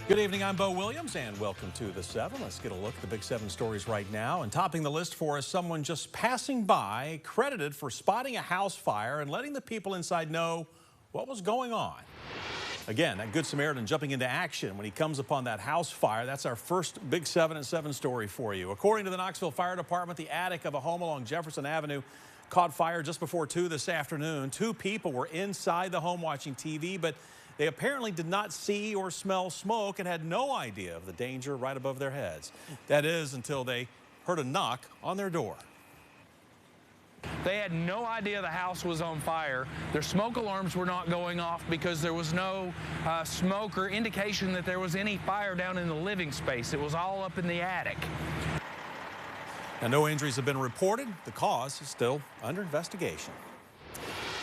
Good evening, I'm Bo Williams, and welcome to The 7. Let's get a look at the big 7 stories right now. And topping the list for us, someone just passing by, credited for spotting a house fire and letting the people inside know what was going on. Again, that Good Samaritan jumping into action when he comes upon that house fire. That's our first big 7 at 7 story for you. According to the Knoxville Fire Department, the attic of a home along Jefferson Avenue caught fire just before 2 this afternoon. 2 people were inside the home watching TV, but they apparently did not see or smell smoke and had no idea of the danger right above their heads. That is until they heard a knock on their door. They had no idea the house was on fire. Their smoke alarms were not going off because there was no smoke or indication that there was any fire down in the living space. It was all up in the attic. Now, no injuries have been reported. The cause is still under investigation.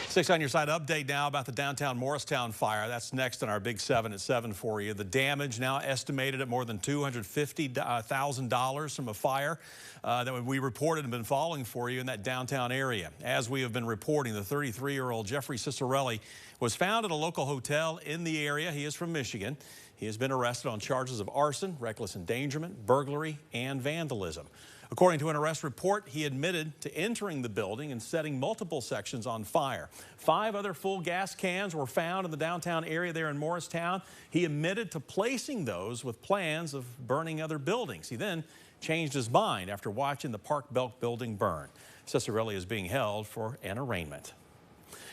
6 on your side update now about the downtown Morristown fire. That's next on our big 7 at 7 for you. The damage now estimated at more than $250,000 from a fire that we reported and been following for you in that downtown area. As we have been reporting, the 33-year-old Jeffrey Cicerelli was found at a local hotel in the area. He is from Michigan. He has been arrested on charges of arson, reckless endangerment, burglary, and vandalism. According to an arrest report, he admitted to entering the building and setting multiple sections on fire. 5 other full gas cans were found in the downtown area there in Morristown. He admitted to placing those with plans of burning other buildings. He then changed his mind after watching the Park Belk building burn. Cicerelli is being held for an arraignment.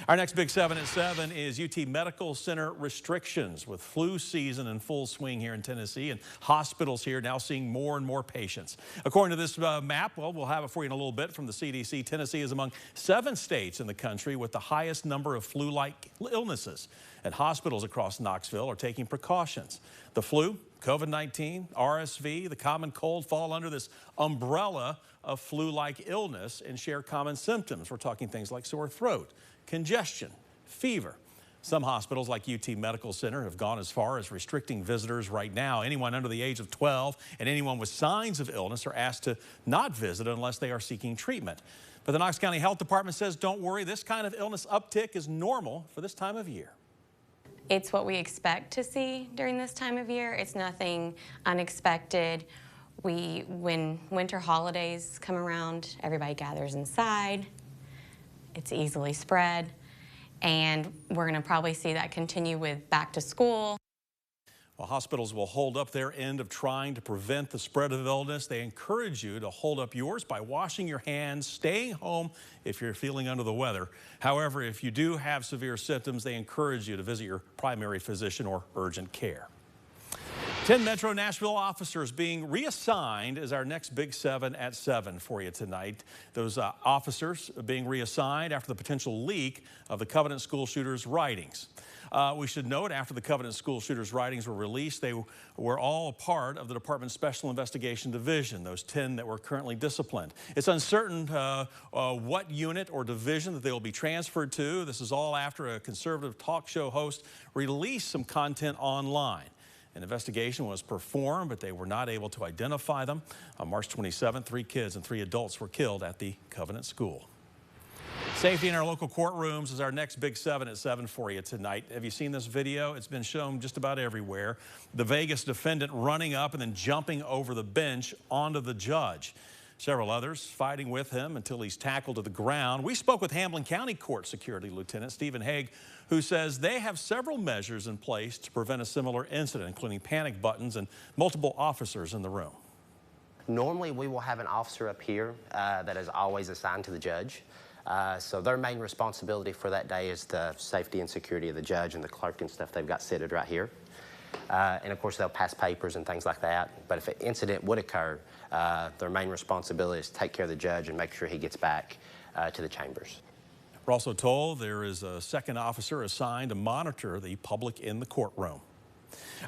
Our next big 7 at 7 is UT Medical Center restrictions with flu season in full swing here in Tennessee, and hospitals here now seeing more and more patients. According to this map, well, we'll have it for you in a little bit from the CDC. Tennessee is among 7 states in the country with the highest number of flu-like illnesses, and hospitals across Knoxville are taking precautions. The flu, COVID-19, RSV, the common cold fall under this umbrella of flu-like illness and share common symptoms. We're talking things like sore throat, congestion, fever. Some hospitals like UT Medical Center have gone as far as restricting visitors right now. Anyone under the age of 12 and anyone with signs of illness are asked to not visit unless they are seeking treatment. But the Knox County Health Department says, don't worry, this kind of illness uptick is normal for this time of year. It's what we expect to see during this time of year. It's nothing unexpected. When winter holidays come around, everybody gathers inside. It's easily spread, and we're going to probably see that continue with back to school. Well, hospitals will hold up their end of trying to prevent the spread of illness. They encourage you to hold up yours by washing your hands, staying home if you're feeling under the weather. However, if you do have severe symptoms, they encourage you to visit your primary physician or urgent care. 10 Metro Nashville officers being reassigned is our next big 7 at 7 for you tonight. Those officers being reassigned after the potential leak of the Covenant school shooter's writings. We should note, after the Covenant school shooter's writings were released, they were all a part of the Department's Special Investigation Division, those 10 that were currently disciplined. It's uncertain what unit or division that they will be transferred to. This is all after a conservative talk show host released some content online. An investigation was performed, but they were not able to identify them. On March 27th, 3 kids and 3 adults were killed at the Covenant School. Safety in our local courtrooms is our next big 7 at 7 for you tonight. Have you seen this video? It's been shown just about everywhere. The Vegas defendant running up and then jumping over the bench onto the judge. Several others fighting with him until he's tackled to the ground. We spoke with Hamlin County Court Security Lieutenant Stephen Haig, who says they have several measures in place to prevent a similar incident, including panic buttons and multiple officers in the room. Normally, we will have an officer up here that is always assigned to the judge. So their main responsibility for that day is the safety and security of the judge and the clerk and stuff they've got seated right here. And of course, they'll pass papers and things like that. But if an incident would occur, their main responsibility is to take care of the judge and make sure he gets back to the chambers. We're also told there is a second officer assigned to monitor the public in the courtroom.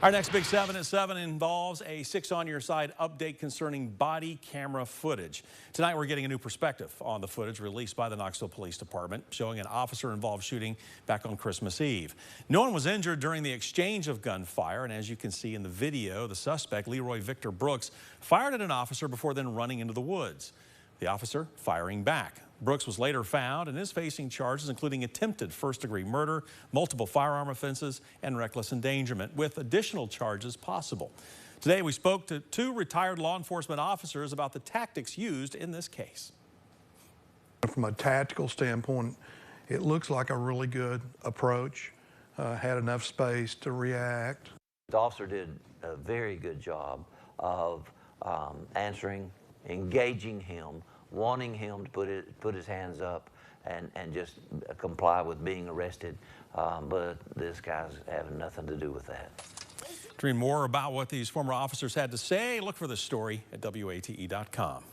Our next big 7 at 7 involves a 6 on your side update concerning body camera footage. Tonight we're getting a new perspective on the footage released by the Knoxville Police Department showing an officer-involved shooting back on Christmas Eve. No one was injured during the exchange of gunfire, and as you can see in the video, the suspect, Leroy Victor Brooks, fired at an officer before then running into the woods. the officer firing back. Brooks was later found and is facing charges including attempted first-degree murder, multiple firearm offenses, and reckless endangerment, with additional charges possible. Today, we spoke to 2 retired law enforcement officers about the tactics used in this case. From a tactical standpoint, it looks like a really good approach, had enough space to react. The officer did a very good job of answering, engaging him, wanting him to put his hands up and just comply with being arrested, but this guy's having nothing to do with that. To read more about what these former officers had to say, look for this story at WATE.com.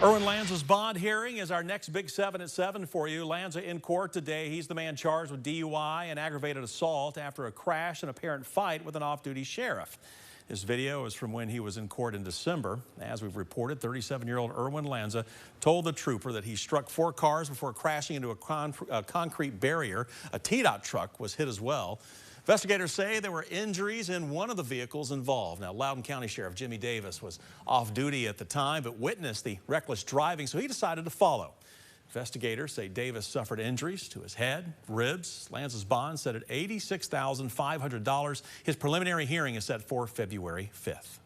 Erwin Lanza's bond hearing is our next Big 7 at 7 for you. Lanza in court today. He's the man charged with DUI and aggravated assault after a crash and apparent fight with an off-duty sheriff. This video is from when he was in court in December. As we've reported, 37-year-old Erwin Lanza told the trooper that he struck 4 cars before crashing into a concrete barrier. A TDOT truck was hit as well. Investigators say there were injuries in one of the vehicles involved. Now, Loudoun County Sheriff Jimmy Davis was off duty at the time, but witnessed the reckless driving, so he decided to follow. Investigators say Davis suffered injuries to his head, ribs. Lanza's bond set at $86,500. His preliminary hearing is set for February 5th.